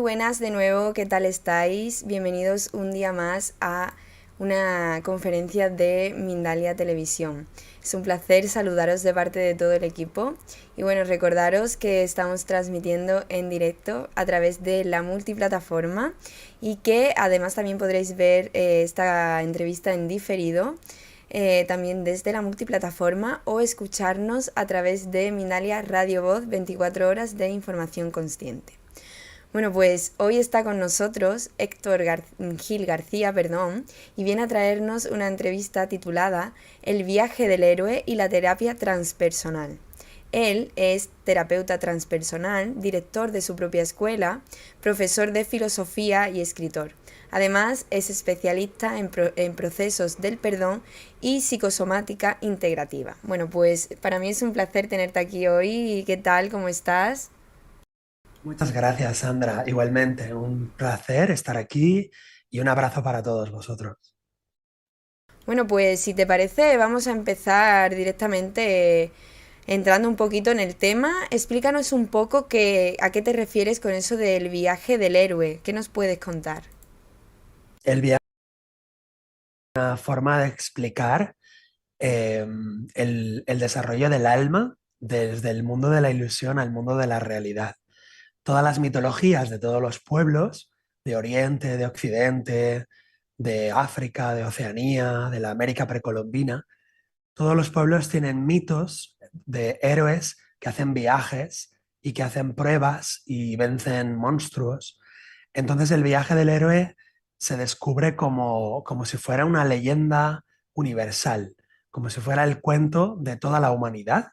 buenas de nuevo, ¿qué tal estáis? Bienvenidos un día más a una conferencia de Mindalia Televisión. Es un placer saludaros de parte de todo el equipo y bueno, recordaros que estamos transmitiendo en directo a través de la multiplataforma y que además también podréis ver esta entrevista en diferido también desde la multiplataforma o escucharnos a través de Mindalia Radio Voz 24 horas de información consciente. Bueno, pues hoy está con nosotros Gil García, y viene a traernos una entrevista titulada El viaje del héroe y la terapia transpersonal. Él es terapeuta transpersonal, director de su propia escuela, profesor de filosofía y escritor. Además, es especialista en procesos del perdón y psicosomática integrativa. Bueno, pues para mí es un placer tenerte aquí hoy. ¿Qué tal? ¿Cómo estás? Muchas gracias, Sandra. Igualmente, un placer estar aquí y un abrazo para todos vosotros. Bueno, pues si te parece, vamos a empezar directamente entrando un poquito en el tema. Explícanos un poco a qué te refieres con eso del viaje del héroe. ¿Qué nos puedes contar? El viaje es una forma de explicar eh, el desarrollo del alma desde el mundo de la ilusión al mundo de la realidad. Todas las mitologías de todos los pueblos, de Oriente, de Occidente, de África, de Oceanía, de la América precolombina, todos los pueblos tienen mitos de héroes que hacen viajes y que hacen pruebas y vencen monstruos. Entonces el viaje del héroe se descubre como si fuera una leyenda universal, como si fuera el cuento de toda la humanidad,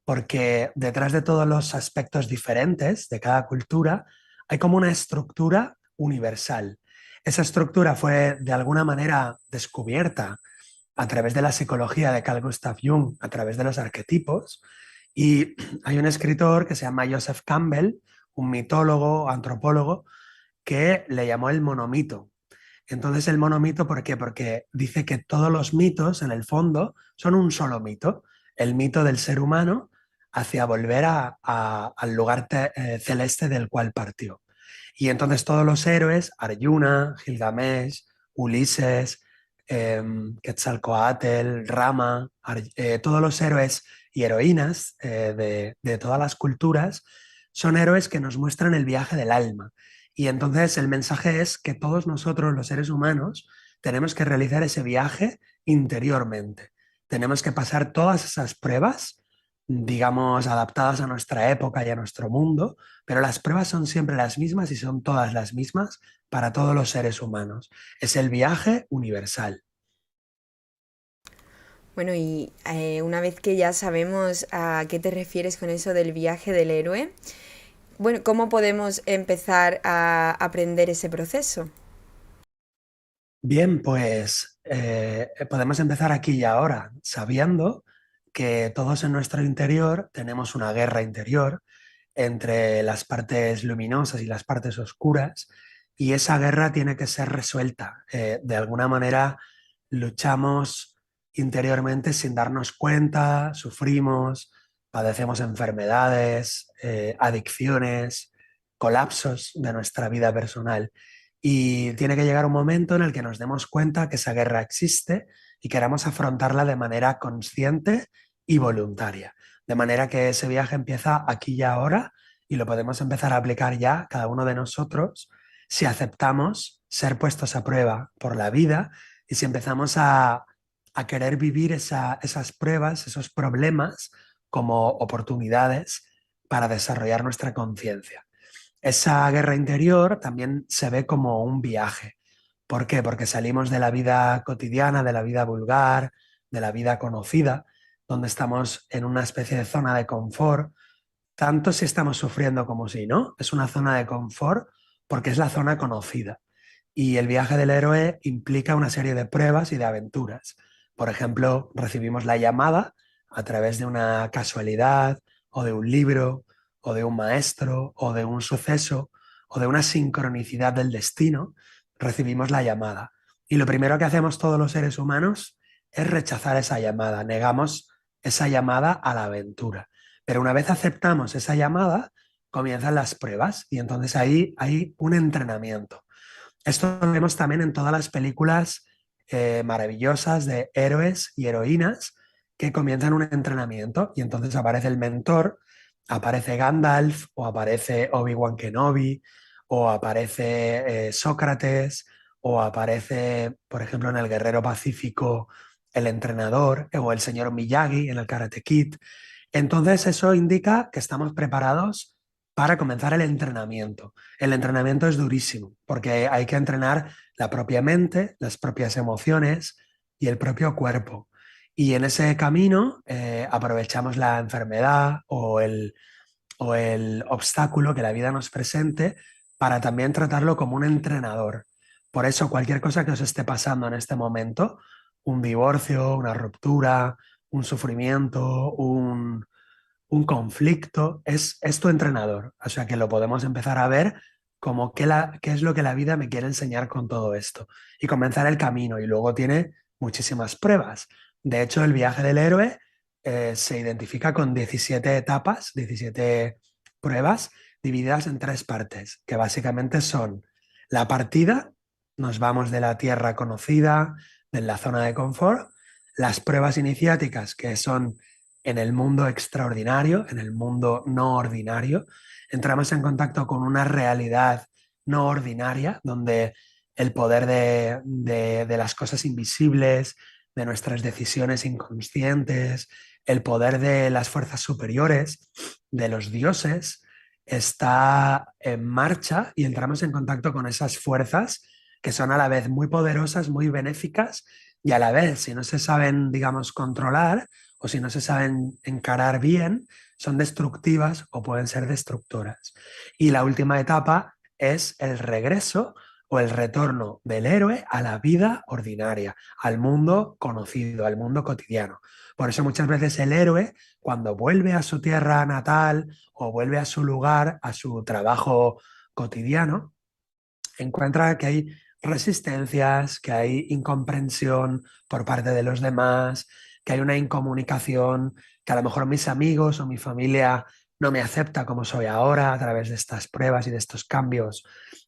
porque detrás de todos los aspectos diferentes de cada cultura hay como una estructura universal. Esa estructura fue de alguna manera descubierta a través de la psicología de Carl Gustav Jung, a través de los arquetipos. Y hay un escritor que se llama Joseph Campbell, un mitólogo, antropólogo, que le llamó el monomito. Entonces el monomito, ¿por qué? Porque dice que todos los mitos, en el fondo, son un solo mito. El mito del ser humano hacia volver al lugar celeste del cual partió. Y entonces todos los héroes, Arjuna, Gilgamesh, Ulises, Quetzalcoatl, Rama, todos los héroes y heroínas de todas las culturas son héroes que nos muestran el viaje del alma. Y entonces el mensaje es que todos nosotros, los seres humanos, tenemos que realizar ese viaje interiormente. Tenemos que pasar todas esas pruebas, digamos, adaptadas a nuestra época y a nuestro mundo, pero las pruebas son siempre las mismas y son todas las mismas para todos los seres humanos. Es el viaje universal. Bueno, y una vez que ya sabemos a qué te refieres con eso del viaje del héroe, bueno, ¿cómo podemos empezar a aprender ese proceso? Bien, pues podemos empezar aquí y ahora, sabiendo que todos en nuestro interior tenemos una guerra interior entre las partes luminosas y las partes oscuras, y esa guerra tiene que ser resuelta. De alguna manera luchamos interiormente sin darnos cuenta, sufrimos, padecemos enfermedades, adicciones, colapsos de nuestra vida personal. Y tiene que llegar un momento en el que nos demos cuenta que esa guerra existe y queramos afrontarla de manera consciente y voluntaria. De manera que ese viaje empieza aquí y ahora y lo podemos empezar a aplicar ya cada uno de nosotros si aceptamos ser puestos a prueba por la vida y si empezamos a querer vivir esas pruebas, esos problemas como oportunidades para desarrollar nuestra conciencia. Esa guerra interior también se ve como un viaje. ¿Por qué? Porque salimos de la vida cotidiana, de la vida vulgar, de la vida conocida, donde estamos en una especie de zona de confort, tanto si estamos sufriendo como si no. Es una zona de confort porque es la zona conocida. Y el viaje del héroe implica una serie de pruebas y de aventuras. Por ejemplo, recibimos la llamada a través de una casualidad o de un libro o de un maestro o de un suceso o de una sincronicidad del destino. Recibimos la llamada. Y lo primero que hacemos todos los seres humanos es rechazar esa llamada. Negamos esa llamada a la aventura. Pero una vez aceptamos esa llamada, comienzan las pruebas y entonces ahí hay un entrenamiento. Esto lo vemos también en todas las películas maravillosas de héroes y heroínas que comienzan un entrenamiento y entonces aparece el mentor, aparece Gandalf o aparece Obi-Wan Kenobi o aparece Sócrates o aparece, por ejemplo, en el Guerrero Pacífico el entrenador o el señor Miyagi en el Karate Kid. Entonces eso indica que estamos preparados para comenzar el entrenamiento. El entrenamiento es durísimo porque hay que entrenar la propia mente, las propias emociones y el propio cuerpo. Y en ese camino aprovechamos la enfermedad o el obstáculo que la vida nos presente para también tratarlo como un entrenador. Por eso cualquier cosa que os esté pasando en este momento, un divorcio, una ruptura, un sufrimiento, un conflicto, es tu entrenador. O sea que lo podemos empezar a ver como qué es lo que la vida me quiere enseñar con todo esto y comenzar el camino. Y luego tiene muchísimas pruebas. De hecho, el viaje del héroe se identifica con 17 etapas, 17 pruebas divididas en tres partes, que básicamente son la partida, nos vamos de la tierra conocida, de la zona de confort, las pruebas iniciáticas, que son en el mundo extraordinario, en el mundo no ordinario, entramos en contacto con una realidad no ordinaria, donde el poder de las cosas invisibles, de nuestras decisiones inconscientes, el poder de las fuerzas superiores, de los dioses, está en marcha y entramos en contacto con esas fuerzas que son a la vez muy poderosas, muy benéficas y a la vez, si no se saben, digamos, controlar, o si no se saben encarar bien, son destructivas o pueden ser destructoras. Y la última etapa es el regreso o el retorno del héroe a la vida ordinaria, al mundo conocido, al mundo cotidiano. Por eso muchas veces el héroe, cuando vuelve a su tierra natal o vuelve a su lugar, a su trabajo cotidiano, encuentra que hay resistencias, que hay incomprensión por parte de los demás, que hay una incomunicación, que a lo mejor mis amigos o mi familia no me acepta como soy ahora a través de estas pruebas y de estos cambios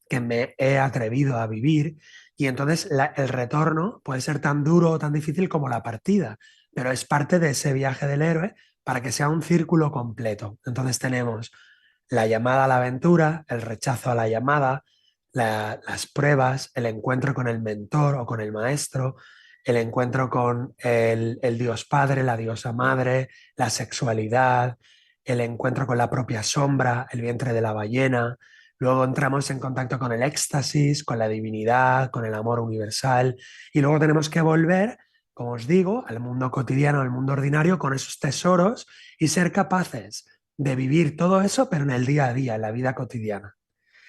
que me he atrevido a vivir. Y entonces el retorno puede ser tan duro o tan difícil como la partida, pero es parte de ese viaje del héroe para que sea un círculo completo. Entonces tenemos la llamada a la aventura, el rechazo a la llamada, las pruebas, el encuentro con el mentor o con el maestro, el encuentro con el Dios Padre, la diosa Madre, la sexualidad, el encuentro con la propia sombra, el vientre de la ballena. Luego entramos en contacto con el éxtasis, con la divinidad, con el amor universal. Y luego tenemos que volver, como os digo, al mundo cotidiano, al mundo ordinario, con esos tesoros y ser capaces de vivir todo eso, pero en el día a día, en la vida cotidiana.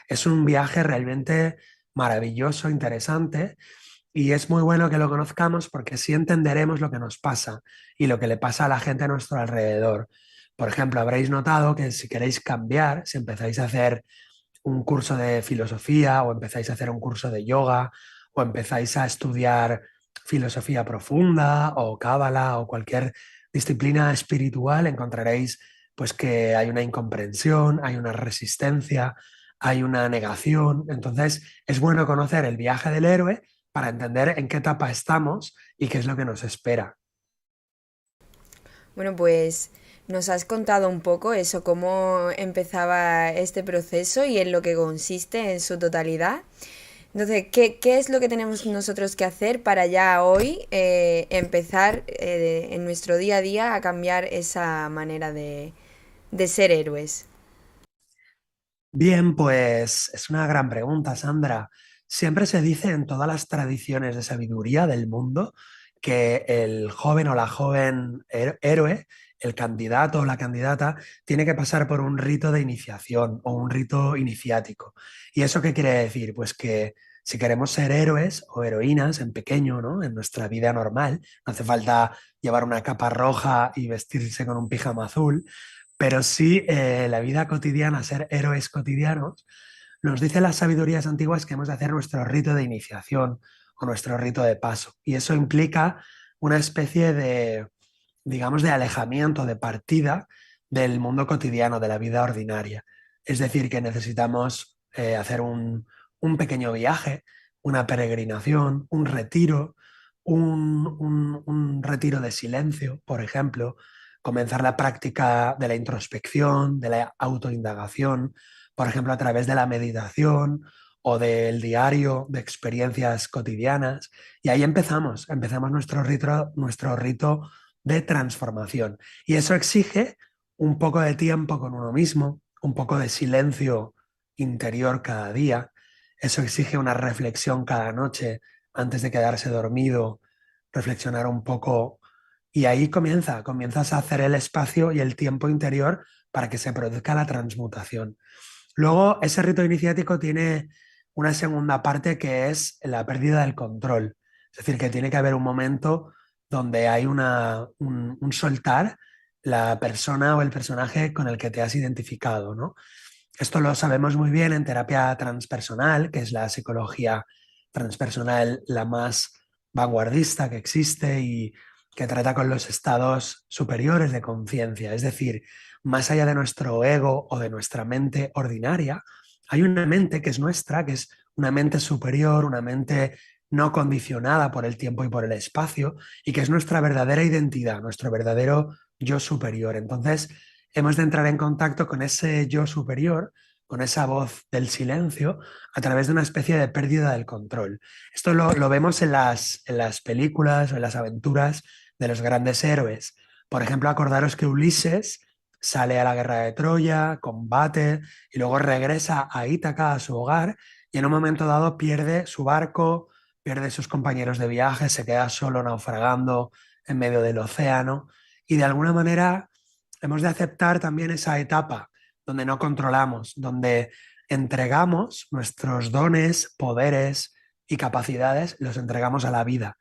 Es un viaje realmente maravilloso, interesante, y es muy bueno que lo conozcamos porque así entenderemos lo que nos pasa y lo que le pasa a la gente a nuestro alrededor. Por ejemplo, habréis notado que si queréis cambiar, si empezáis a hacer un curso de filosofía o empezáis a hacer un curso de yoga o empezáis a estudiar filosofía profunda o cábala o cualquier disciplina espiritual, encontraréis pues que hay una incomprensión, hay una resistencia, hay una negación. Entonces, es bueno conocer el viaje del héroe para entender en qué etapa estamos y qué es lo que nos espera. Bueno, pues nos has contado un poco eso, cómo empezaba este proceso y en lo que consiste en su totalidad. Entonces, ¿qué es lo que tenemos nosotros que hacer para ya hoy empezar en nuestro día a día a cambiar esa manera de ser héroes? Bien, pues es una gran pregunta, Sandra. Siempre se dice en todas las tradiciones de sabiduría del mundo que el joven o la joven héroe, el candidato o la candidata, tiene que pasar por un rito de iniciación o un rito iniciático. ¿Y eso qué quiere decir? Pues que si queremos ser héroes o heroínas en pequeño, ¿no? En nuestra vida normal, no hace falta llevar una capa roja y vestirse con un pijama azul, pero sí, la vida cotidiana, ser héroes cotidianos, nos dicen las sabidurías antiguas que hemos de hacer nuestro rito de iniciación o nuestro rito de paso. Y eso implica una especie de, digamos, de alejamiento, de partida del mundo cotidiano, de la vida ordinaria. Es decir, que necesitamos hacer un pequeño viaje, una peregrinación, un retiro, un retiro de silencio, por ejemplo, comenzar la práctica de la introspección, de la autoindagación, por ejemplo, a través de la meditación o del diario de experiencias cotidianas. Y ahí empezamos nuestro rito de transformación. Y eso exige un poco de tiempo con uno mismo, un poco de silencio interior cada día. Eso exige una reflexión cada noche antes de quedarse dormido, reflexionar un poco. Y ahí comienzas a hacer el espacio y el tiempo interior para que se produzca la transmutación. Luego, ese rito iniciático tiene una segunda parte que es la pérdida del control. Es decir, que tiene que haber un momento donde hay un soltar la persona o el personaje con el que te has identificado, ¿no? Esto lo sabemos muy bien en terapia transpersonal, que es la psicología transpersonal la más vanguardista que existe y que trata con los estados superiores de conciencia. Es decir, más allá de nuestro ego o de nuestra mente ordinaria, hay una mente que es nuestra, que es una mente superior, una mente no condicionada por el tiempo y por el espacio, y que es nuestra verdadera identidad, nuestro verdadero yo superior. Entonces, hemos de entrar en contacto con ese yo superior, con esa voz del silencio, a través de una especie de pérdida del control. Esto lo vemos en las películas o en las aventuras de los grandes héroes. Por ejemplo, acordaros que Ulises sale a la guerra de Troya, combate y luego regresa a Ítaca, a su hogar, y en un momento dado pierde su barco, pierde sus compañeros de viaje, se queda solo naufragando en medio del océano y de alguna manera hemos de aceptar también esa etapa donde no controlamos, donde entregamos nuestros dones, poderes y capacidades, los entregamos a la vida.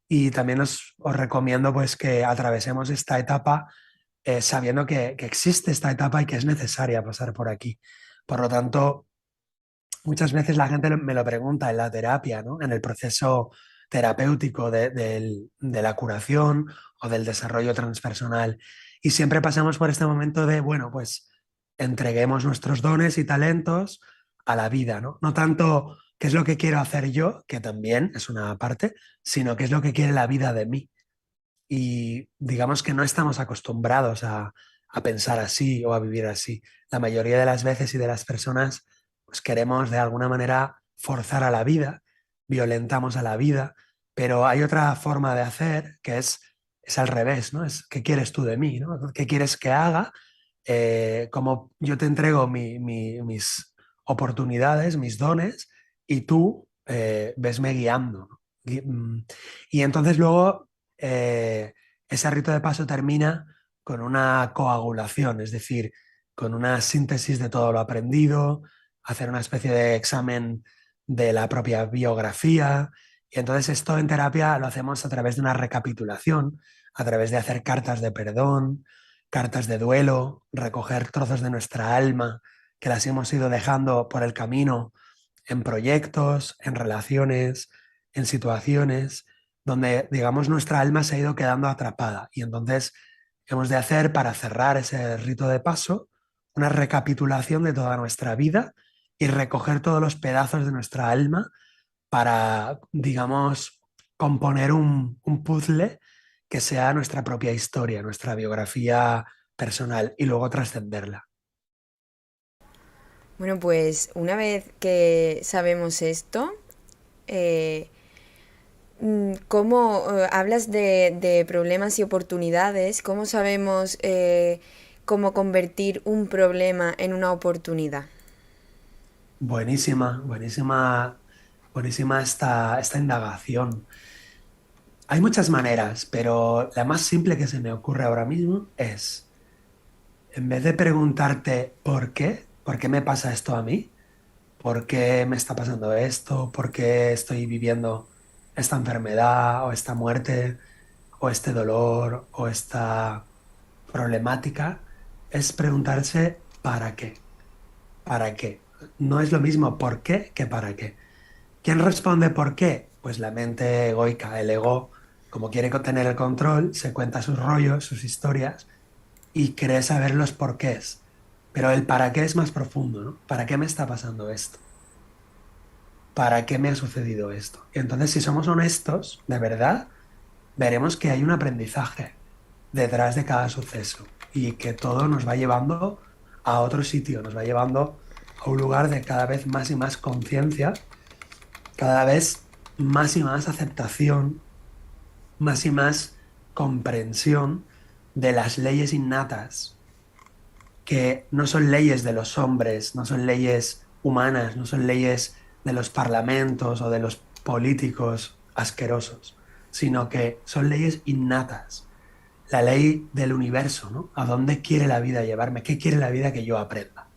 Y también os recomiendo pues que atravesemos esta etapa sabiendo que existe esta etapa y que es necesaria pasar por aquí. Por lo tanto, muchas veces la gente me lo pregunta en la terapia, ¿no? En el proceso terapéutico de la curación o del desarrollo transpersonal. Y siempre pasamos por este momento de, bueno, pues entreguemos nuestros dones y talentos a la vida, ¿no? No tanto qué es lo que quiero hacer yo, que también es una parte, sino qué es lo que quiere la vida de mí. Y digamos que no estamos acostumbrados a pensar así o a vivir así. La mayoría de las veces y de las personas pues queremos de alguna manera forzar a la vida, violentamos a la vida, pero hay otra forma de hacer que es al revés, ¿no? Es qué quieres tú de mí, ¿no? ¿Qué quieres que haga? Como yo te entrego mis oportunidades, mis dones, y tú vesme guiando, ¿no? Y entonces luego ese rito de paso termina con una coagulación, es decir, con una síntesis de todo lo aprendido, hacer una especie de examen de la propia biografía. Y entonces esto en terapia lo hacemos a través de una recapitulación, a través de hacer cartas de perdón, cartas de duelo, recoger trozos de nuestra alma que las hemos ido dejando por el camino en proyectos, en relaciones, en situaciones donde, digamos, nuestra alma se ha ido quedando atrapada. Y entonces hemos de hacer, para cerrar ese rito de paso, una recapitulación de toda nuestra vida y recoger todos los pedazos de nuestra alma para, digamos, componer un puzzle que sea nuestra propia historia, nuestra biografía personal y luego trascenderla. Bueno, pues una vez que sabemos esto, eh, ¿cómo hablas de problemas y oportunidades? ¿Cómo sabemos cómo convertir un problema en una oportunidad? Buenísima, buenísima, buenísima esta indagación. Hay muchas maneras, pero la más simple que se me ocurre ahora mismo es, en vez de preguntarte por qué me pasa esto a mí, por qué me está pasando esto, por qué estoy viviendo esta enfermedad o esta muerte o este dolor o esta problemática, es preguntarse ¿para qué? ¿Para qué? No es lo mismo por qué que para qué. ¿Quién responde por qué? Pues la mente egoica, el ego, como quiere tener el control, se cuenta sus rollos, sus historias y cree saber los porqués. Pero el para qué es más profundo, ¿no? ¿Para qué me está pasando esto? ¿Para qué me ha sucedido esto? Y entonces, si somos honestos, de verdad, veremos que hay un aprendizaje detrás de cada suceso y que todo nos va llevando a otro sitio, nos va llevando a un lugar de cada vez más y más conciencia, cada vez más y más aceptación, más y más comprensión de las leyes innatas, que no son leyes de los hombres, no son leyes humanas, no son leyes de los parlamentos o de los políticos asquerosos, sino que son leyes innatas, la ley del universo, ¿no? ¿A dónde quiere la vida llevarme? ¿Qué quiere la vida que yo aprenda?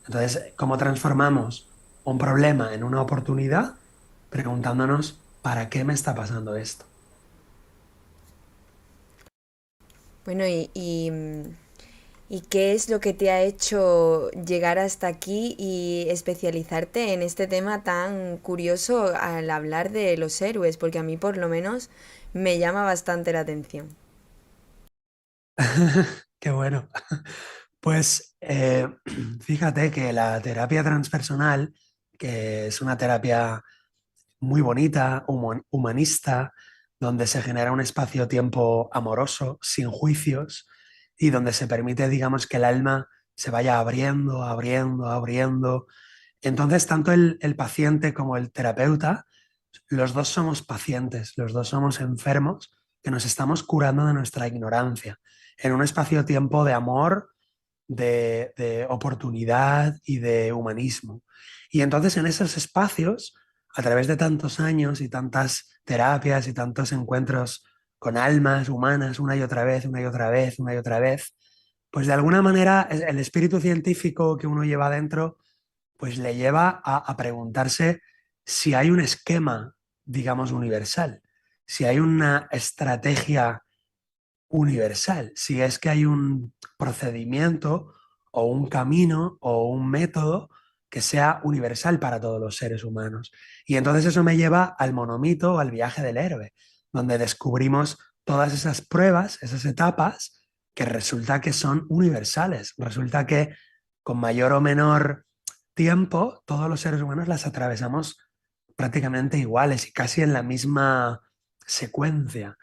Entonces, ¿cómo transformamos un problema en una oportunidad? Preguntándonos, ¿para qué me está pasando esto? Bueno, ¿y qué es lo que te ha hecho llegar hasta aquí y especializarte en este tema tan curioso al hablar de los héroes? Porque a mí por lo menos me llama bastante la atención. Qué bueno. Pues fíjate que la terapia transpersonal, que es una terapia muy bonita, humanista, donde se genera un espacio-tiempo amoroso, sin juicios, y donde se permite, digamos, que el alma se vaya abriendo, abriendo, abriendo. Entonces, tanto el paciente como el terapeuta, los dos somos pacientes, los dos somos enfermos que nos estamos curando de nuestra ignorancia, en un espacio-tiempo de amor, de oportunidad y de humanismo. Y entonces en esos espacios, a través de tantos años y tantas terapias y tantos encuentros con almas humanas una y otra vez, una y otra vez, una y otra vez, pues de alguna manera el espíritu científico que uno lleva dentro, pues le lleva a preguntarse si hay un esquema, digamos, universal, si hay una estrategia universal, si es que hay un procedimiento o un camino o un método que sea universal para todos los seres humanos. Y entonces eso me lleva al monomito o al viaje del héroe, donde descubrimos todas esas pruebas, esas etapas que resulta que son universales. Resulta que con mayor o menor tiempo todos los seres humanos las atravesamos prácticamente iguales y casi en la misma secuencia.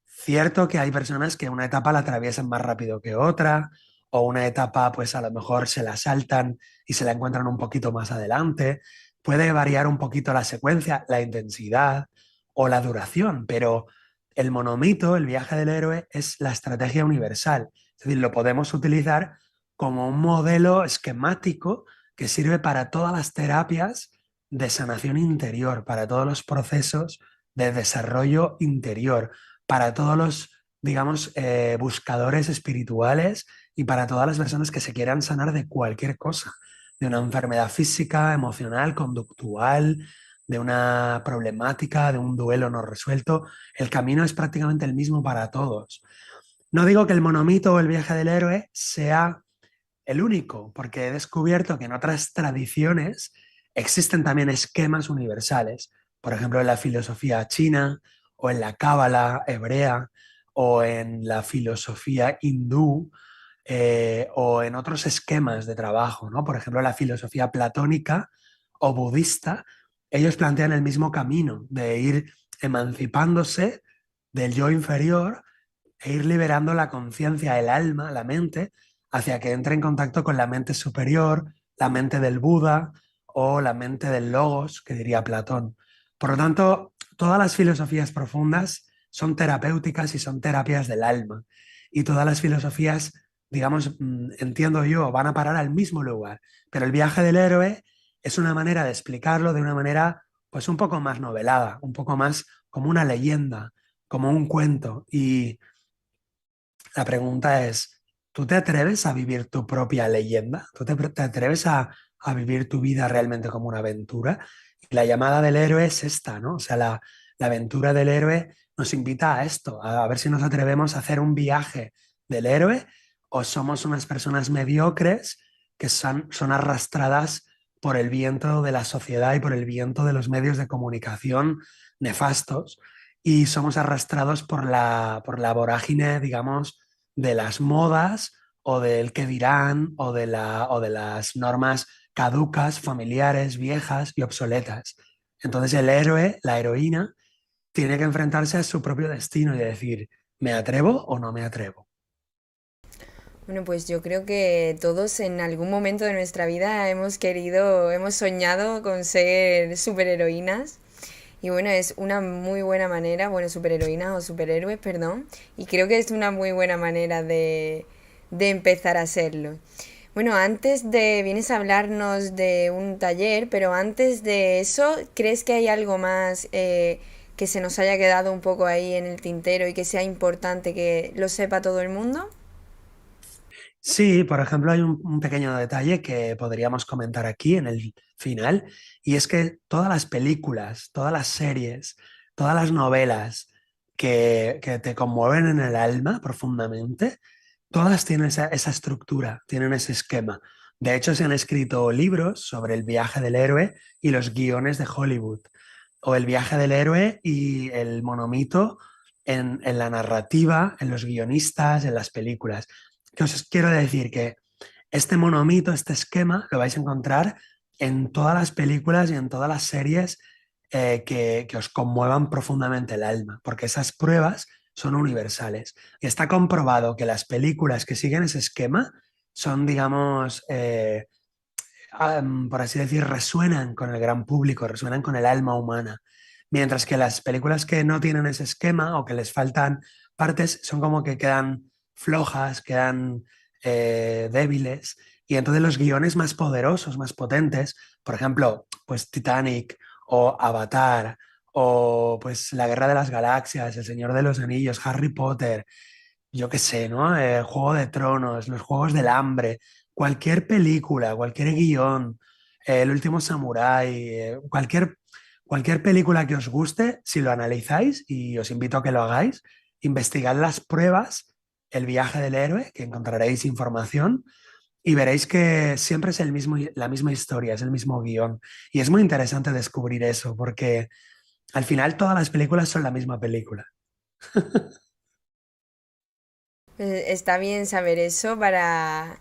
Cierto que hay personas que una etapa la atraviesan más rápido que otra, o una etapa pues a lo mejor se la saltan y se la encuentran un poquito más adelante. Puede variar un poquito la secuencia, la intensidad o la duración, pero el monomito, el viaje del héroe, es la estrategia universal. Es decir, lo podemos utilizar como un modelo esquemático que sirve para todas las terapias de sanación interior, para todos los procesos de desarrollo interior, para todos los, digamos, buscadores espirituales y para todas las personas que se quieran sanar de cualquier cosa, de una enfermedad física, emocional, conductual, de una problemática, de un duelo no resuelto. El camino es prácticamente el mismo para todos. No digo que el monomito o el viaje del héroe sea el único, porque he descubierto que en otras tradiciones existen también esquemas universales, por ejemplo, en la filosofía china o en la cábala hebrea o en la filosofía hindú, o en otros esquemas de trabajo, ¿no? Por ejemplo, la filosofía platónica o budista, ellos plantean el mismo camino de ir emancipándose del yo inferior e ir liberando la conciencia, el alma, la mente, hacia que entre en contacto con la mente superior, la mente del Buda o la mente del Logos, que diría Platón. Por lo tanto, todas las filosofías profundas son terapéuticas y son terapias del alma. Y todas las filosofías, digamos, entiendo yo, van a parar al mismo lugar. Pero el viaje del héroe es una manera de explicarlo de una manera pues un poco más novelada, un poco más como una leyenda, como un cuento. Y la pregunta es, ¿tú te atreves a vivir tu propia leyenda? ¿Tú te atreves a vivir tu vida realmente como una aventura? Y la llamada del héroe es esta, ¿no? O sea, la aventura del héroe nos invita a esto, a ver si nos atrevemos a hacer un viaje del héroe o somos unas personas mediocres que son arrastradas por el viento de la sociedad y por el viento de los medios de comunicación nefastos y somos arrastrados por la vorágine, digamos, de las modas o del qué dirán o de las normas caducas, familiares, viejas y obsoletas. Entonces el héroe, la heroína, tiene que enfrentarse a su propio destino y decir, ¿me atrevo o no me atrevo? Bueno, pues yo creo que todos en algún momento de nuestra vida hemos querido, hemos soñado con ser superheroínas. Y bueno, es una muy buena manera, bueno, superheroínas o superhéroes, perdón. Y creo que es una muy buena manera de empezar a serlo. Bueno, vienes a hablarnos de un taller, pero antes de eso, ¿crees que hay algo más que se nos haya quedado un poco ahí en el tintero y que sea importante que lo sepa todo el mundo? Sí, por ejemplo, hay un pequeño detalle que podríamos comentar aquí en el final, y es que todas las películas, todas las series, todas las novelas que te conmueven en el alma profundamente, todas tienen esa estructura, tienen ese esquema. De hecho, se han escrito libros sobre el viaje del héroe y los guiones de Hollywood, o el viaje del héroe y el monomito en la narrativa, en los guionistas, en las películas. Que os quiero decir que este monomito, este esquema, lo vais a encontrar en todas las películas y en todas las series que os conmuevan profundamente el alma, porque esas pruebas son universales. Y está comprobado que las películas que siguen ese esquema son, digamos, por así decir, resuenan con el gran público, resuenan con el alma humana. Mientras que las películas que no tienen ese esquema o que les faltan partes son como que quedan flojas, quedan débiles. Y entonces los guiones más poderosos, más potentes, por ejemplo, pues Titanic o Avatar o pues La Guerra de las Galaxias, El Señor de los Anillos, Harry Potter, yo qué sé, ¿no? Juego de Tronos, los Juegos del Hambre, cualquier película, cualquier guión, El último Samurái, cualquier película que os guste, si lo analizáis, y os invito a que lo hagáis, investigad las pruebas, el viaje del héroe, que encontraréis información, y veréis que siempre es la misma historia, es el mismo guión. Y es muy interesante descubrir eso, porque al final todas las películas son la misma película. Está bien saber eso para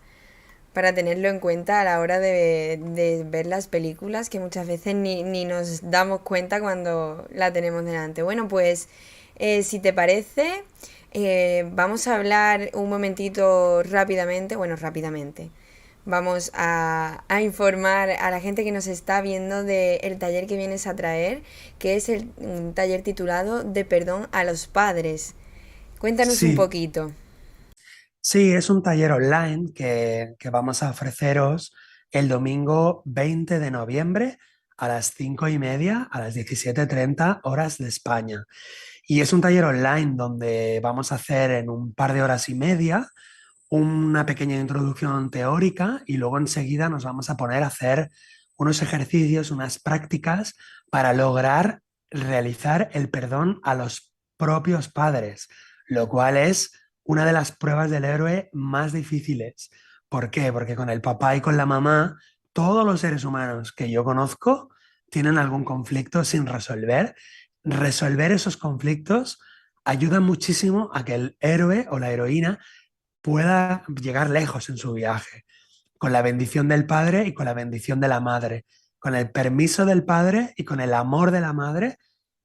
tenerlo en cuenta a la hora de ver las películas, que muchas veces ni nos damos cuenta cuando la tenemos delante. Bueno, pues si te parece, vamos a hablar un momentito rápidamente, bueno, rápidamente. Vamos a informar a la gente que nos está viendo del taller que vienes a traer, que es un taller titulado De perdón a los padres. Cuéntanos un Sí, poquito. sí, es un taller online que vamos a ofreceros el domingo 20 de noviembre a las 5:30, a las 17:30 horas de España. Y es un taller online donde vamos a hacer en un par de horas y media una pequeña introducción teórica y luego enseguida nos vamos a poner a hacer unos ejercicios, unas prácticas para lograr realizar el perdón a los propios padres, lo cual es una de las pruebas del héroe más difíciles. ¿Por qué? Porque con el papá y con la mamá, todos los seres humanos que yo conozco tienen algún conflicto sin resolver. Resolver esos conflictos ayuda muchísimo a que el héroe o la heroína pueda llegar lejos en su viaje, con la bendición del padre y con la bendición de la madre, con el permiso del padre y con el amor de la madre,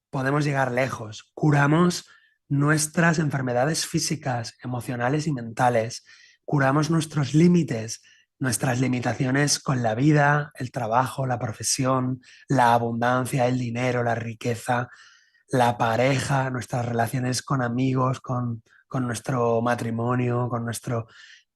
podemos llegar lejos. Curamos nuestras enfermedades físicas, emocionales y mentales, curamos nuestros límites, nuestras limitaciones con la vida, el trabajo, la profesión, la abundancia, el dinero, la riqueza, la pareja, nuestras relaciones con amigos, con nuestro matrimonio, con nuestro...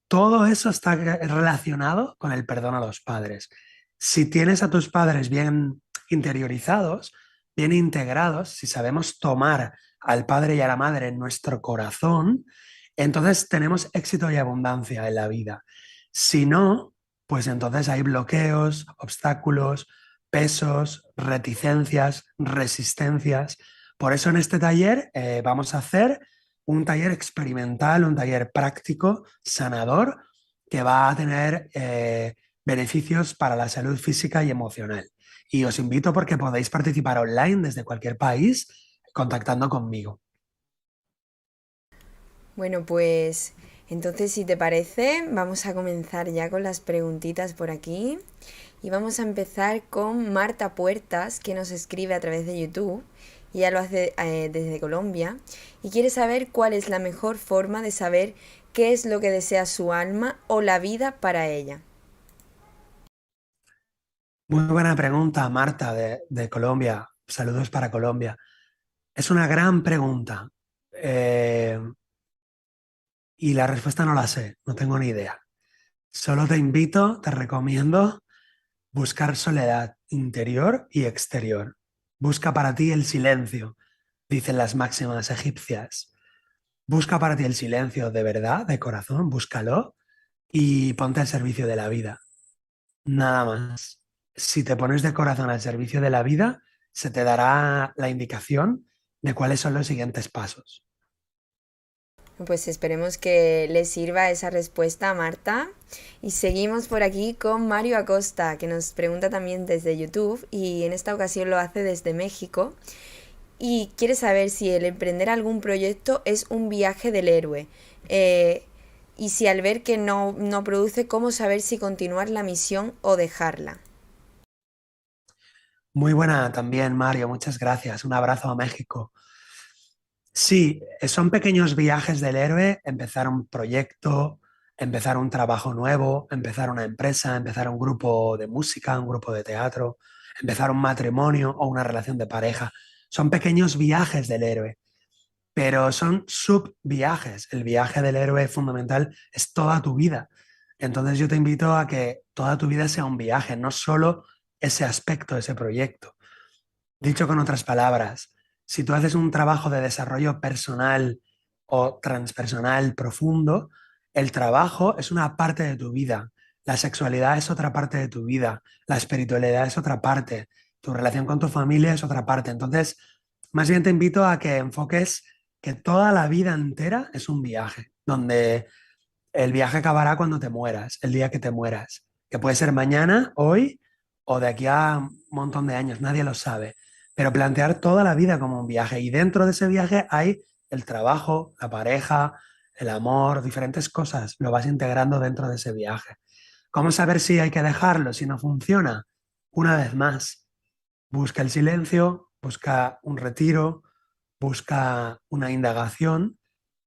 Todo eso está relacionado con el perdón a los padres. Si tienes a tus padres bien interiorizados, bien integrados, si sabemos tomar al padre y a la madre en nuestro corazón, entonces tenemos éxito y abundancia en la vida. Si no, pues entonces hay bloqueos, obstáculos, pesos, reticencias, resistencias. Por eso en este taller vamos a hacer un taller experimental, un taller práctico, sanador, que va a tener beneficios para la salud física y emocional. Y os invito porque podéis participar online desde cualquier país contactando conmigo. Bueno, pues Entonces, si te parece, vamos a comenzar ya con las preguntitas por aquí. Y vamos a empezar con Marta Puertas, que nos escribe a través de YouTube. Y ella lo hace desde Colombia. Y quiere saber cuál es la mejor forma de saber qué es lo que desea su alma o la vida para ella. Muy buena pregunta, Marta, de Colombia. Saludos para Colombia. Es una gran pregunta. Eh, y la respuesta no la sé, no tengo ni idea. Solo te invito, te recomiendo buscar soledad interior y exterior. Busca para ti el silencio, dicen las máximas egipcias. Busca para ti el silencio de verdad, de corazón, búscalo y ponte al servicio de la vida. Nada más. Si te pones de corazón al servicio de la vida, se te dará la indicación de cuáles son los siguientes pasos. Pues esperemos que le sirva esa respuesta a Marta. Y seguimos por aquí con Mario Acosta, que nos pregunta también desde YouTube y en esta ocasión lo hace desde México. Y quiere saber si el emprender algún proyecto es un viaje del héroe. Y si al ver que no produce, ¿cómo saber si continuar la misión o dejarla? Muy buena también, Mario, muchas gracias. Un abrazo a México. Sí, son pequeños viajes del héroe, empezar un proyecto, empezar un trabajo nuevo, empezar una empresa, empezar un grupo de música, un grupo de teatro, empezar un matrimonio o una relación de pareja. Son pequeños viajes del héroe, pero son subviajes. El viaje del héroe fundamental es toda tu vida. Entonces yo te invito a que toda tu vida sea un viaje, no solo ese aspecto, ese proyecto. Dicho con otras palabras, si tú haces un trabajo de desarrollo personal o transpersonal profundo, el trabajo es una parte de tu vida, la sexualidad es otra parte de tu vida, la espiritualidad es otra parte, tu relación con tu familia es otra parte. Entonces, más bien te invito a que enfoques que toda la vida entera es un viaje, donde el viaje acabará cuando te mueras, el día que te mueras, que puede ser mañana, hoy o de aquí a un montón de años, nadie lo sabe. Pero plantear toda la vida como un viaje y dentro de ese viaje hay el trabajo, la pareja, el amor, diferentes cosas, lo vas integrando dentro de ese viaje. ¿Cómo saber si hay que dejarlo, si no funciona? Una vez más, busca el silencio, busca un retiro, busca una indagación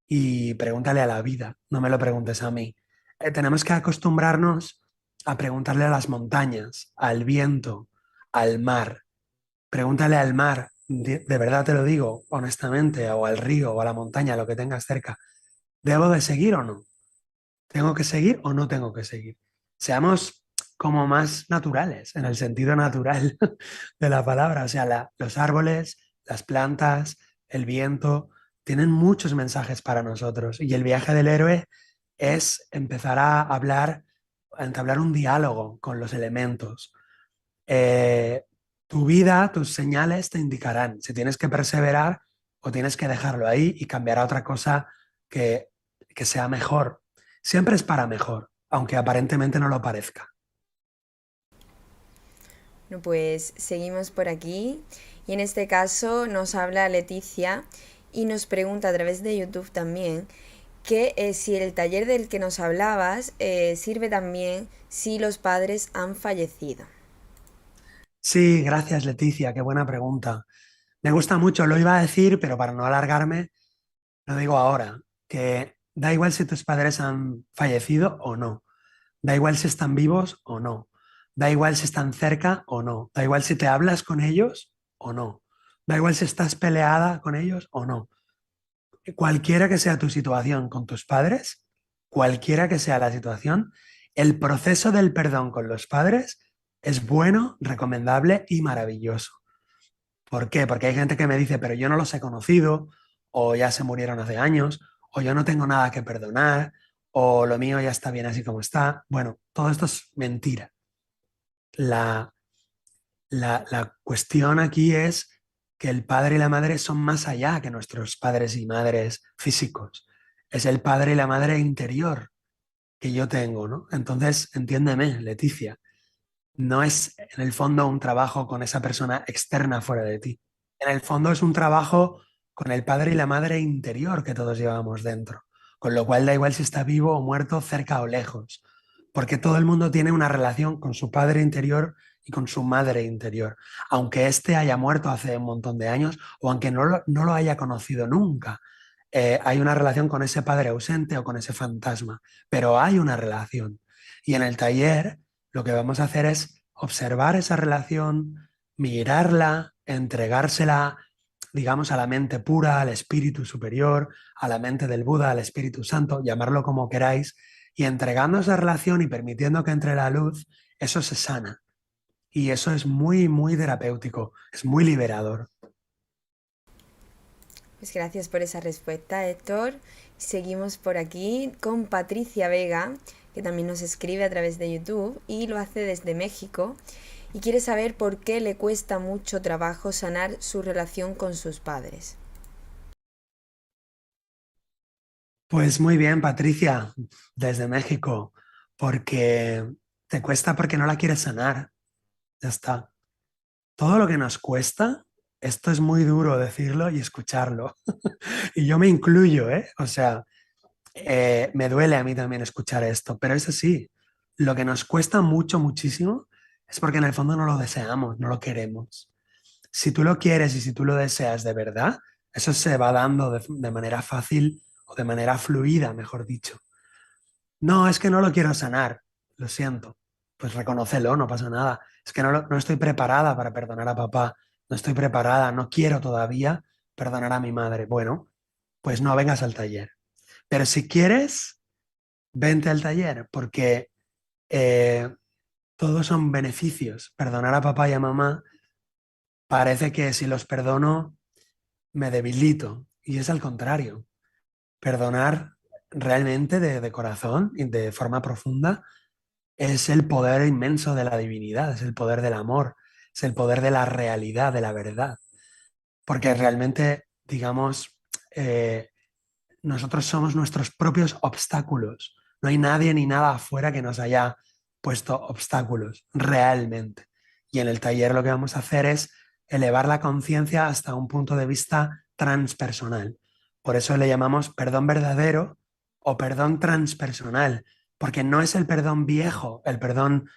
y pregúntale a la vida, no me lo preguntes a mí. Tenemos que acostumbrarnos a preguntarle a las montañas, al viento, al mar. Pregúntale al mar, de verdad te lo digo, honestamente, o al río, o a la montaña, lo que tengas cerca. ¿Debo de seguir o no? ¿Tengo que seguir o no tengo que seguir? Seamos como más naturales, en el sentido natural de la palabra. O sea, los árboles, las plantas, el viento, tienen muchos mensajes para nosotros. Y el viaje del héroe es empezar a hablar, a entablar un diálogo con los elementos. Eh, Tu vida, tus señales te indicarán si tienes que perseverar o tienes que dejarlo ahí y cambiar a otra cosa que, que sea mejor. Siempre es para mejor, aunque aparentemente no lo parezca. Bueno, pues seguimos por aquí y en este caso nos habla Leticia y nos pregunta a través de YouTube también que si el taller del que nos hablabas sirve también si los padres han fallecido. Sí, gracias Leticia, qué buena pregunta. Me gusta mucho, lo iba a decir, pero para no alargarme, lo digo ahora, que da igual si tus padres han fallecido o no, da igual si están vivos o no, da igual si están cerca o no, da igual si te hablas con ellos o no, da igual si estás peleada con ellos o no. Cualquiera que sea tu situación con tus padres, cualquiera que sea la situación, el proceso del perdón con los padres es bueno, recomendable y maravilloso. ¿Por qué? Porque hay gente que me dice, pero yo no los he conocido, o ya se murieron hace años, o yo no tengo nada que perdonar, o lo mío ya está bien así como está. Bueno, todo esto es mentira. La, la cuestión aquí es que el padre y la madre son más allá que nuestros padres y madres físicos. Es el padre y la madre interior que yo tengo, ¿no? Entonces, entiéndeme, Leticia, no es en el fondo un trabajo con esa persona externa fuera de ti. En el fondo es un trabajo con el padre y la madre interior que todos llevamos dentro. con lo cual da igual si está vivo o muerto, cerca o lejos, porque todo el mundo tiene una relación con su padre interior y con su madre interior, aunque éste haya muerto hace un montón de años o aunque no lo haya conocido nunca. Hay una relación con ese padre ausente o con ese fantasma, pero hay una relación. Y en el taller lo que vamos a hacer es observar esa relación, mirarla, entregársela, digamos, a la mente pura, al espíritu superior, a la mente del Buda, al Espíritu Santo, llamarlo como queráis, y entregando esa relación y permitiendo que entre la luz, eso se sana. Y eso es muy, muy terapéutico, es muy liberador. Pues gracias por esa respuesta, Héctor. Seguimos por aquí con Patricia Vega, que también nos escribe a través de YouTube y lo hace desde México y quiere saber por qué le cuesta mucho trabajo sanar su relación con sus padres. Pues muy bien, Patricia, desde México, porque te cuesta porque no la quieres sanar. Ya está. Todo lo que nos cuesta, esto es muy duro decirlo y escucharlo. Y yo me incluyo, ¿eh? O sea, me duele a mí también escuchar esto, pero es así. Lo que nos cuesta mucho, muchísimo, es porque en el fondo no lo deseamos, no lo queremos. Si tú lo quieres y si tú lo deseas de verdad, eso se va dando de manera fácil o de manera fluida, mejor dicho. No, es que no lo quiero sanar, lo siento. Pues reconócelo, no pasa nada. Es que no estoy preparada para perdonar a papá, no estoy preparada, no quiero todavía perdonar a mi madre. Bueno, pues no vengas al taller. Pero si quieres, vente al taller, porque eh, todos son beneficios. Perdonar a papá y a mamá parece que si los perdono me debilito, y es al contrario. Perdonar realmente de corazón y de forma profunda es el poder inmenso de la divinidad, es el poder del amor, es el poder de la realidad, de la verdad. Porque realmente, digamos, eh, nosotros somos nuestros propios obstáculos. No hay nadie ni nada afuera que nos haya puesto obstáculos, realmente. Y en el taller lo que vamos a hacer es elevar la conciencia hasta un punto de vista transpersonal. Por eso le llamamos perdón verdadero o perdón transpersonal, porque no es el perdón viejo, el perdón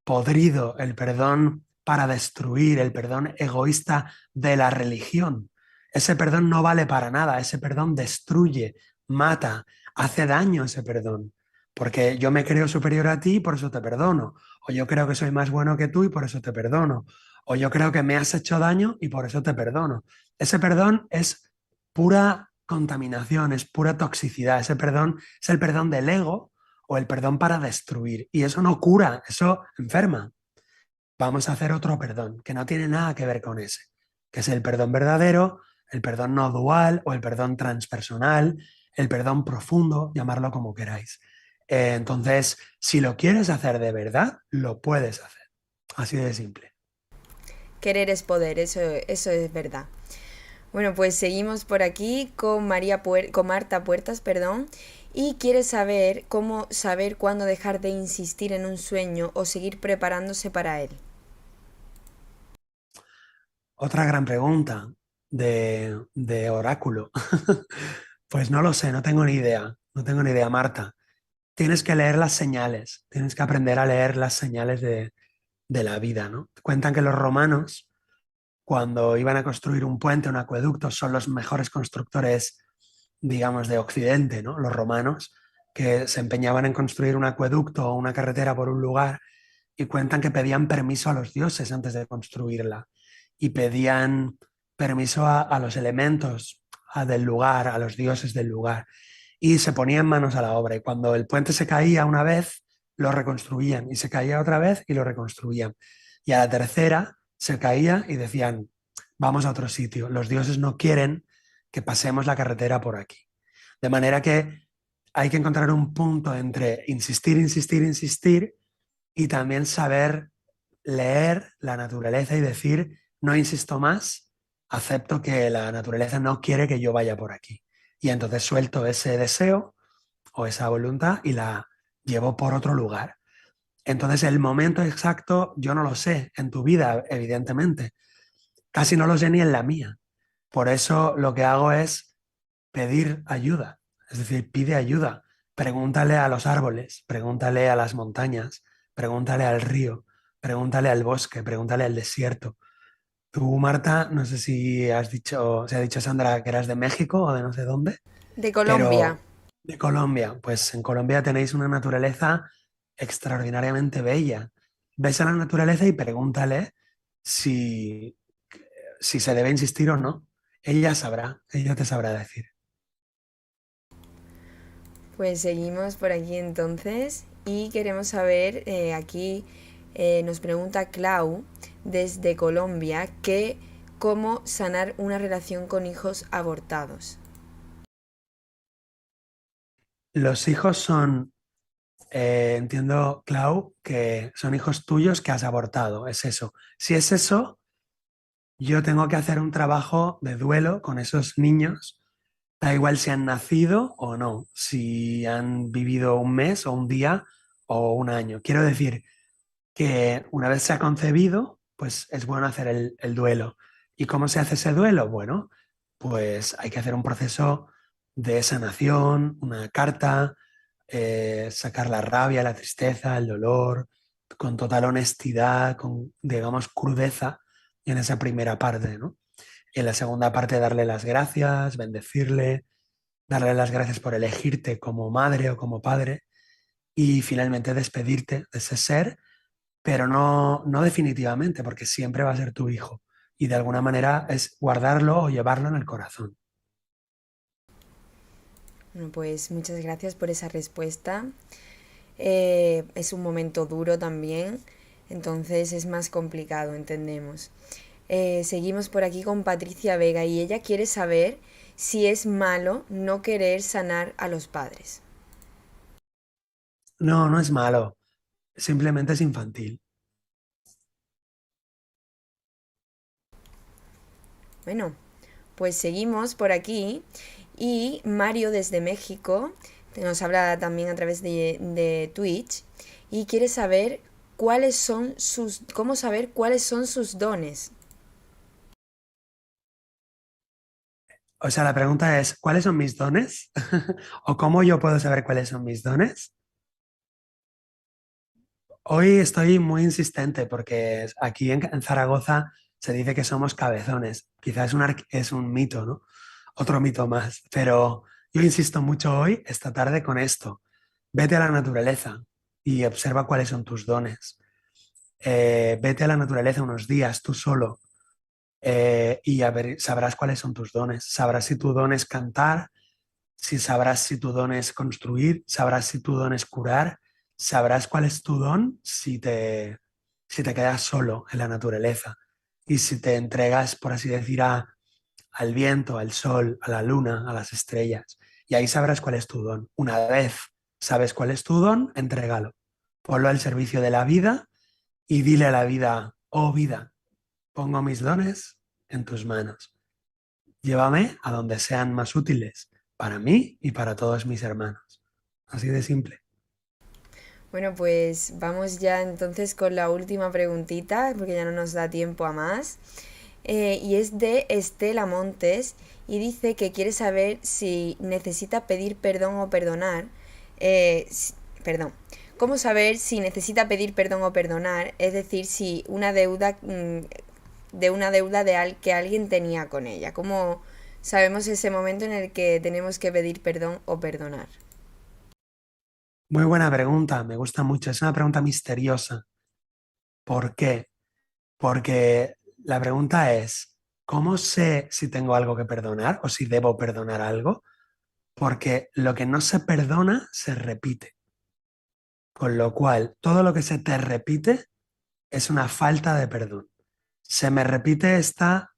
podrido, el perdón para destruir, el perdón egoísta de la religión. Ese perdón no vale para nada, ese perdón destruye, mata, hace daño ese perdón. Porque yo me creo superior a ti y por eso te perdono. O yo creo que soy más bueno que tú y por eso te perdono. O yo creo que me has hecho daño y por eso te perdono. Ese perdón es pura contaminación, es pura toxicidad. Ese perdón es el perdón del ego o el perdón para destruir. Y eso no cura, eso enferma. Vamos a hacer otro perdón que no tiene nada que ver con ese, que es el perdón verdadero, el perdón no dual o el perdón transpersonal, el perdón profundo, llamarlo como queráis. Entonces, si lo quieres hacer de verdad, lo puedes hacer. Así de simple. Querer es poder, eso es verdad. Bueno, pues seguimos por aquí con con Marta Puertas, perdón, y quiere saber cómo saber cuándo dejar de insistir en un sueño o seguir preparándose para él. Otra gran pregunta de oráculo. Pues no lo sé, no tengo ni idea. No tengo ni idea, Marta. Tienes que leer las señales, tienes que aprender a leer las señales de la vida, ¿no? Cuentan que los romanos, cuando iban a construir un puente, un acueducto, son los mejores constructores, digamos, de Occidente, ¿no? Los romanos, que se empeñaban en construir un acueducto o una carretera por un lugar y cuentan que pedían permiso a los dioses antes de construirla y pedían permiso a los elementos del lugar, a los dioses del lugar y se ponían manos a la obra y cuando el puente se caía una vez, lo reconstruían y se caía otra vez y lo reconstruían. Y a la tercera se caía y decían, vamos a otro sitio, los dioses no quieren que pasemos la carretera por aquí. De manera que hay que encontrar un punto entre insistir, insistir, insistir y también saber leer la naturaleza y decir, no insisto más, acepto que la naturaleza no quiere que yo vaya por aquí. Y entonces suelto ese deseo o esa voluntad y la llevo por otro lugar. Entonces el momento exacto yo no lo sé en tu vida, evidentemente. Casi no lo sé ni en la mía. Por eso lo que hago es pedir ayuda. Es decir, pide ayuda. Pregúntale a los árboles, pregúntale a las montañas, pregúntale al río, pregúntale al bosque, pregúntale al desierto. Tú, Marta, no sé si has dicho, se ha dicho Sandra que eras de México o de no sé dónde, De Colombia. pero de Colombia. Pues en Colombia tenéis una naturaleza extraordinariamente bella. Ves a la naturaleza y pregúntale si, si se debe insistir o no. Ella sabrá, ella te sabrá decir. Pues seguimos por aquí entonces y queremos saber, aquí nos pregunta Clau desde Colombia, que cómo sanar una relación con hijos abortados. Los hijos son, entiendo, Clau, que son hijos tuyos que has abortado. Es eso. Si es eso, yo tengo que hacer un trabajo de duelo con esos niños. Da igual si han nacido o no, si han vivido un mes o un día o un año. Quiero decir que una vez se ha concebido, pues es bueno hacer el duelo. ¿Y cómo se hace ese duelo? Bueno, pues hay que hacer un proceso de sanación, una carta, sacar la rabia, la tristeza, el dolor, con total honestidad, con, digamos, crudeza en esa primera parte, ¿no? Y en la segunda parte darle las gracias, bendecirle, darle las gracias por elegirte como madre o como padre y finalmente despedirte de ese ser, pero no definitivamente, porque siempre va a ser tu hijo y de alguna manera es guardarlo o llevarlo en el corazón. Bueno, pues muchas gracias por esa respuesta. Es un momento duro también, entonces es más complicado, entendemos. Seguimos por aquí con Patricia Vega y ella quiere saber si es malo no querer sanar a los padres. No, no es malo, simplemente es infantil. Bueno, pues seguimos por aquí y Mario desde México nos habla también a través de Twitch y quiere saber cómo saber cuáles son sus dones. O sea, la pregunta es, ¿cuáles son mis dones? ¿O cómo yo puedo saber cuáles son mis dones? Hoy estoy muy insistente porque aquí en Zaragoza se dice que somos cabezones. Quizás es un mito, ¿no? Otro mito más. Pero yo insisto mucho hoy, esta tarde, con esto. Vete a la naturaleza y observa cuáles son tus dones. Vete a la naturaleza unos días tú solo y a ver, sabrás cuáles son tus dones. Sabrás si tu don es cantar, si sabrás si tu don es construir, sabrás si tu don es curar, sabrás cuál es tu don si te quedas solo en la naturaleza y si te entregas, por así decir, al viento, al sol, a la luna, a las estrellas. Y ahí sabrás cuál es tu don. Una vez sabes cuál es tu don, entrégalo. Ponlo al servicio de la vida y dile a la vida, oh vida, pongo mis dones en tus manos. Llévame a donde sean más útiles para mí y para todos mis hermanos. Así de simple. Bueno, pues vamos ya entonces con la última preguntita, porque ya no nos da tiempo a más. Y es de Estela Montes y dice que quiere saber si necesita pedir perdón o perdonar. Perdón. ¿Cómo saber si necesita pedir perdón o perdonar? Es decir, si una deuda de una deuda que alguien tenía con ella. ¿Cómo sabemos ese momento en el que tenemos que pedir perdón o perdonar? Muy buena pregunta, me gusta mucho. Es una pregunta misteriosa. ¿Por qué? Porque la pregunta es, ¿cómo sé si tengo algo que perdonar o si debo perdonar algo? Porque lo que no se perdona se repite. Con lo cual, todo lo que se te repite es una falta de perdón. Se me repite esta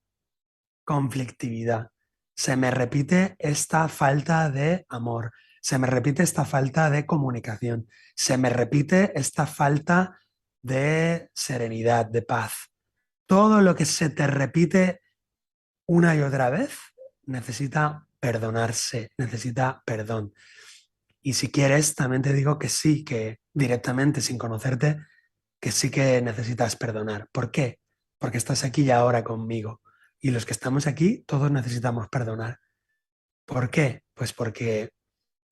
conflictividad, se me repite esta falta de amor, se me repite esta falta de comunicación, se me repite esta falta de serenidad, de paz. Todo lo que se te repite una y otra vez necesita perdonarse, necesita perdón. Y si quieres, también te digo que sí, que directamente, sin conocerte, que sí que necesitas perdonar. ¿Por qué? Porque estás aquí y ahora conmigo. Y los que estamos aquí, todos necesitamos perdonar. ¿Por qué? Pues porque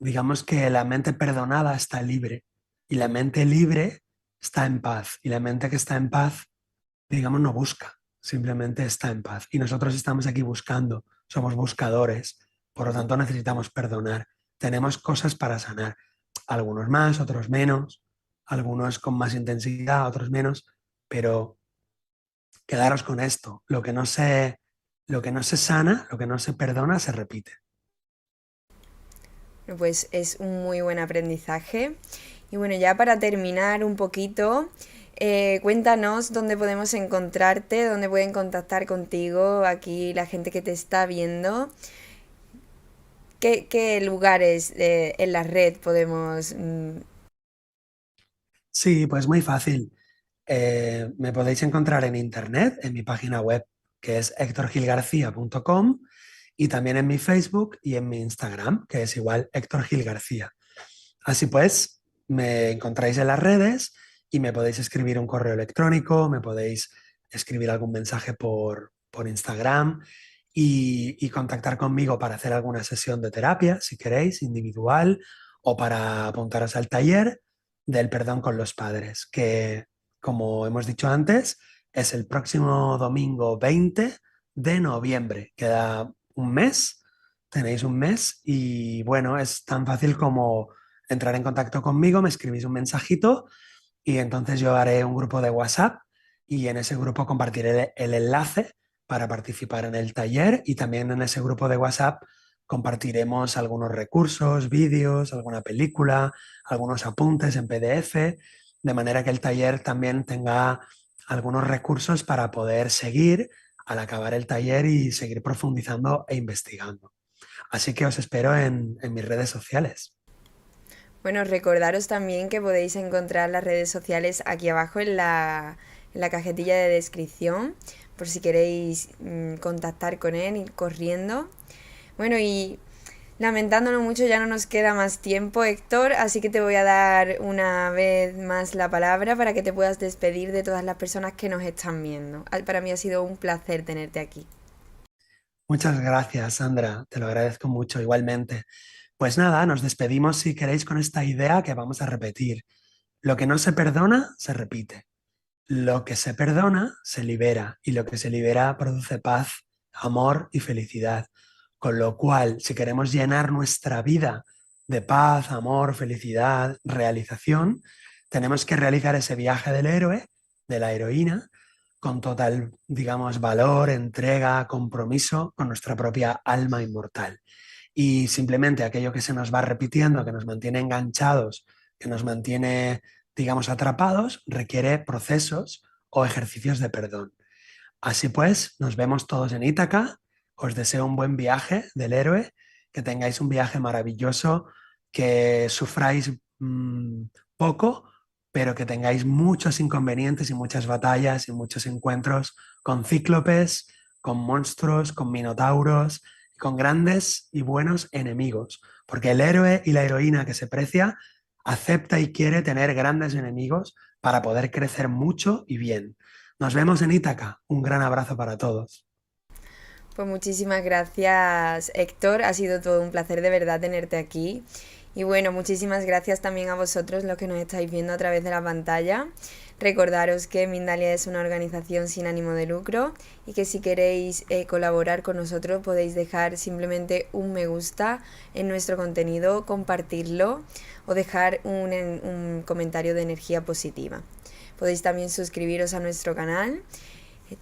digamos que la mente perdonada está libre y la mente libre está en paz y la mente que está en paz, digamos, no busca, simplemente está en paz. Y nosotros estamos aquí buscando, somos buscadores, por lo tanto necesitamos perdonar. Tenemos cosas para sanar, algunos más, otros menos, algunos con más intensidad, otros menos, pero quedaros con esto, lo que no se sana, lo que no se perdona, se repite. Pues es un muy buen aprendizaje. Y bueno, ya para terminar un poquito, cuéntanos dónde podemos encontrarte, dónde pueden contactar contigo aquí la gente que te está viendo. ¿Qué lugares en la red podemos... Sí, pues muy fácil. Me podéis encontrar en internet, en mi página web, que es hectorgilgarcía.com, y también en mi Facebook y en mi Instagram, que es igual Héctor Gil García. Así pues, me encontráis en las redes y me podéis escribir un correo electrónico, me podéis escribir algún mensaje por Instagram y contactar conmigo para hacer alguna sesión de terapia, si queréis, individual, o para apuntaros al taller del perdón con los padres, que, como hemos dicho antes, es el próximo domingo 20 de noviembre. Queda un mes, tenéis un mes y bueno, es tan fácil como entrar en contacto conmigo, me escribís un mensajito y entonces yo haré un grupo de WhatsApp y en ese grupo compartiré el enlace para participar en el taller y también en ese grupo de WhatsApp compartiremos algunos recursos, vídeos, alguna película, algunos apuntes en PDF, de manera que el taller también tenga algunos recursos para poder seguir al acabar el taller y seguir profundizando e investigando. Así que os espero en mis redes sociales. Bueno, recordaros también que podéis encontrar las redes sociales aquí abajo en la cajetilla de descripción, por si queréis contactar con él, ir corriendo. Bueno, y lamentándolo mucho, ya no nos queda más tiempo, Héctor, así que te voy a dar una vez más la palabra para que te puedas despedir de todas las personas que nos están viendo. Para mí ha sido un placer tenerte aquí. Muchas gracias, Sandra. Te lo agradezco mucho igualmente. Pues nada, nos despedimos si queréis con esta idea que vamos a repetir. Lo que no se perdona, se repite. Lo que se perdona, se libera. Y lo que se libera produce paz, amor y felicidad. Con lo cual, si queremos llenar nuestra vida de paz, amor, felicidad, realización, tenemos que realizar ese viaje del héroe, de la heroína, con total, digamos, valor, entrega, compromiso con nuestra propia alma inmortal. Y simplemente aquello que se nos va repitiendo, que nos mantiene enganchados, que nos mantiene, digamos, atrapados, requiere procesos o ejercicios de perdón. Así pues, nos vemos todos en Ítaca. Os deseo un buen viaje del héroe, que tengáis un viaje maravilloso, que sufráis poco, pero que tengáis muchos inconvenientes y muchas batallas y muchos encuentros con cíclopes, con monstruos, con minotauros, con grandes y buenos enemigos. Porque el héroe y la heroína que se precia acepta y quiere tener grandes enemigos para poder crecer mucho y bien. Nos vemos en Ítaca. Un gran abrazo para todos. Pues muchísimas gracias, Héctor. Ha sido todo un placer de verdad tenerte aquí. Y bueno, muchísimas gracias también a vosotros los que nos estáis viendo a través de la pantalla. Recordaros que Mindalia es una organización sin ánimo de lucro y que si queréis colaborar con nosotros podéis dejar simplemente un me gusta en nuestro contenido, compartirlo o dejar un comentario de energía positiva. Podéis también suscribiros a nuestro canal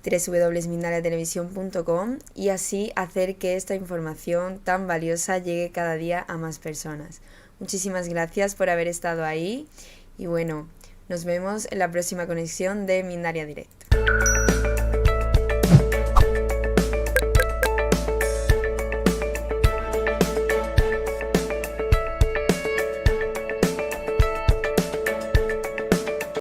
www.mindaliatelevisión.com y así hacer que esta información tan valiosa llegue cada día a más personas. Muchísimas gracias por haber estado ahí y bueno, nos vemos en la próxima conexión de Mindalia Direct.